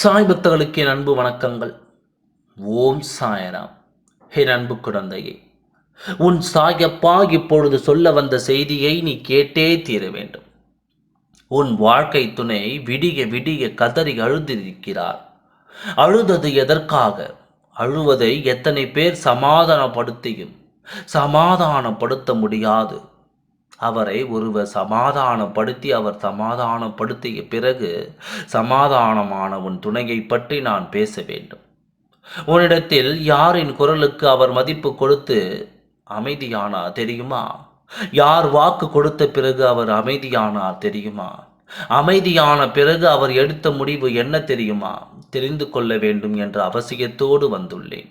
சாய் பக்தர்களுக்கு என் அன்பு வணக்கங்கள். ஓம் சாயராம். என் அன்பு குழந்தையே, உன் சாயப்பா இப்பொழுது சொல்ல வந்த செய்தியை நீ கேட்டே தீர வேண்டும். உன் வாழ்க்கை துணை விடிய விடிய கதறி அழுதிருக்கிறார். அழுதது எதற்காக? அழுவதை எத்தனை பேர் சமாதானப்படுத்தியும் சமாதானப்படுத்த முடியாது. அவரை ஒருவர் சமாதானப்படுத்தி அவர் சமாதானப்படுத்திய பிறகு சமாதானமான உன் துணையை பற்றி நான் பேச வேண்டும். உன்னிடத்தில் யாரின் குரலுக்கு அவர் மதிப்பு கொடுத்து அமைதியானார் தெரியுமா? யார் வாக்கு கொடுத்த பிறகு அவர் அமைதியானார் தெரியுமா? அமைதியான பிறகு அவர் எடுத்த முடிவு என்ன தெரியுமா? தெரிந்து கொள்ள வேண்டும் என்ற அவசியத்தோடு வந்துள்ளேன்.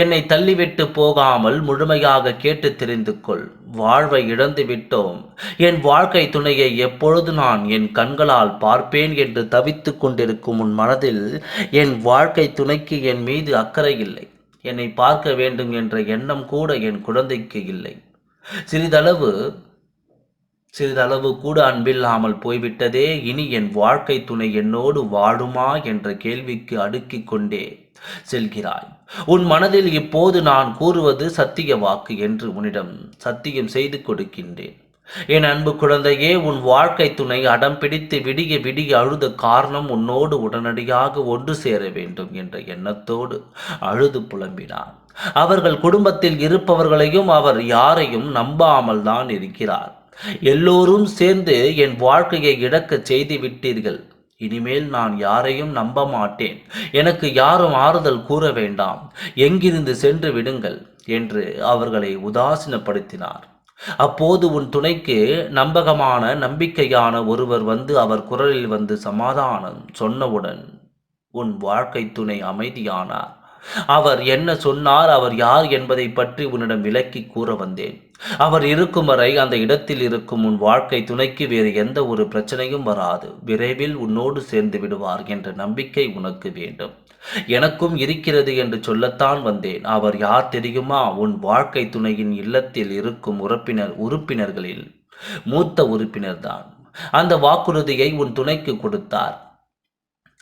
என்னை தள்ளிவிட்டு போகாமல் முழுமையாக கேட்டு தெரிந்து கொள். வாழ்வை இழந்து விட்டோம். என் வாழ்க்கை துணையை எப்பொழுது நான் என் கண்களால் பார்ப்பேன் என்று தவித்து கொண்டிருக்கும் உன் மனதில் என் வாழ்க்கை துணைக்கு என் மீது அக்கறை இல்லை. என்னை பார்க்க வேண்டும் என்ற எண்ணம் கூட என் குழந்தைக்கு இல்லை. சிறிதளவு கூட அன்பில்லாமல் போய்விட்டதே. இனி என் வாழ்க்கை துணை என்னோடு வாழுமா என்ற கேள்விக்கு அடுக்கிக் கொண்டே செல்கிறாய். உன் மனதில் இப்போது நான் கூறுவது சத்திய வாக்கு என்று உன்னிடம் சத்தியம் செய்து கொடுக்கின்றேன். என் அன்பு குழந்தையே, உன் வாழ்க்கை துணை அடம் பிடித்து விடிய விடிய அழுத காரணம் உன்னோடு உடனடியாக ஒன்று சேர வேண்டும் என்ற எண்ணத்தோடு அழுது புலம்பினார். அவர்கள் குடும்பத்தில் இருப்பவர்களையும் அவர் யாரையும் நம்பாமல் தான் இருக்கிறார். எல்லோரும் சேர்ந்து என் வாழ்க்கையை இழக்கச் செய்து விட்டீர்கள். இனிமேல் நான் யாரையும் நம்ப மாட்டேன். எனக்கு யாரும் ஆறுதல் கூற வேண்டாம். எங்கிருந்து சென்று விடுங்கள் என்று அவர்களை உதாசீனப்படுத்தினார். அப்போது உன் துணைக்கு நம்பகமான நம்பிக்கையான ஒருவர் வந்து அவர் குரலில் வந்து சமாதானம் சொன்னவுடன் உன் வாழ்க்கை துணை அமைதியானார். அவர் என்ன சொன்னார், அவர் யார் என்பதை பற்றி உன்னிடம் விளக்கி கூற வந்தேன். அவர் இருக்கும் வரை அந்த இடத்தில் இருக்கும் உன் வாழ்க்கை துணைக்கு வேறு எந்த ஒரு பிரச்சனையும் வராது. விரைவில் உன்னோடு சேர்ந்து விடுவார் என்ற நம்பிக்கை உனக்கு வேண்டும். எனக்கும் இருக்கிறது என்று சொல்லத்தான் வந்தேன். அவர் யார் தெரியுமா? உன் வாழ்க்கை துணையின் இல்லத்தில் இருக்கும் உறுப்பினர்களில் மூத்த உறுப்பினர்தான். அந்த வாக்குறுதியை உன் துணைக்கு கொடுத்தார்.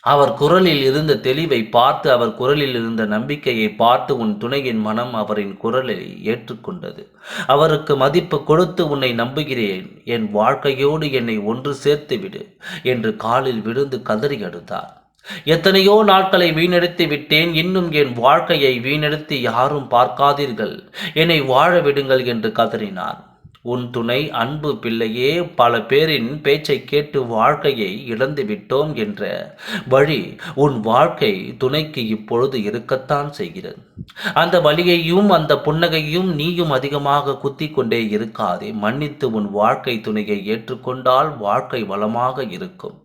அவர் குரலில் இருந்த தெளிவை பார்த்து, அவர் குரலில் இருந்த நம்பிக்கையை பார்த்து உன் துணையின் மனம் அவரின் குரலை ஏற்றுக்கொண்டது. அவருக்கு மதிப்பு கொடுத்து உன்னை நம்புகிறேன், என் வாழ்க்கையோடு என்னை ஒன்று சேர்த்து விடு என்று காலில் விழுந்து கதறி அழுதார். எத்தனையோ நாட்களை வீணடித்து விட்டேன். இன்னும் என் வாழ்க்கையை வீணடித்து யாரும் பார்க்காதீர்கள், என்னை வாழ விடுங்கள் என்று கதறினார். உன் துணை அன்பு பிள்ளையே, பல பேரின் பேச்சை கேட்டு வாழ்க்கையை இழந்து விட்டோம் என்ற வழி உன் வாழ்க்கை துணைக்கு இப்பொழுது இருக்கத்தான் செய்கிறது. அந்த வழியையும் அந்த புன்னகையும் நீயும் அதிகமாக குத்தி கொண்டே இருக்காதே. மன்னித்து உன் வாழ்க்கை துணையை ஏற்றுக்கொண்டால் வாழ்க்கை வளமாக இருக்கும்.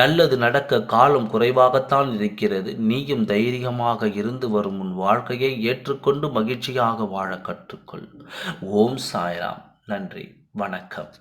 நல்லது நடக்க காலம் குறைவாகத்தான் இருக்கிறது. நீயும் தைரியமாக இருந்து வரும் உன் வாழ்க்கையை ஏற்றுக்கொண்டு மகிழ்ச்சியாக வாழ கற்றுக்கொள். ஓம் சாய்ராம். நன்றி, வணக்கம்.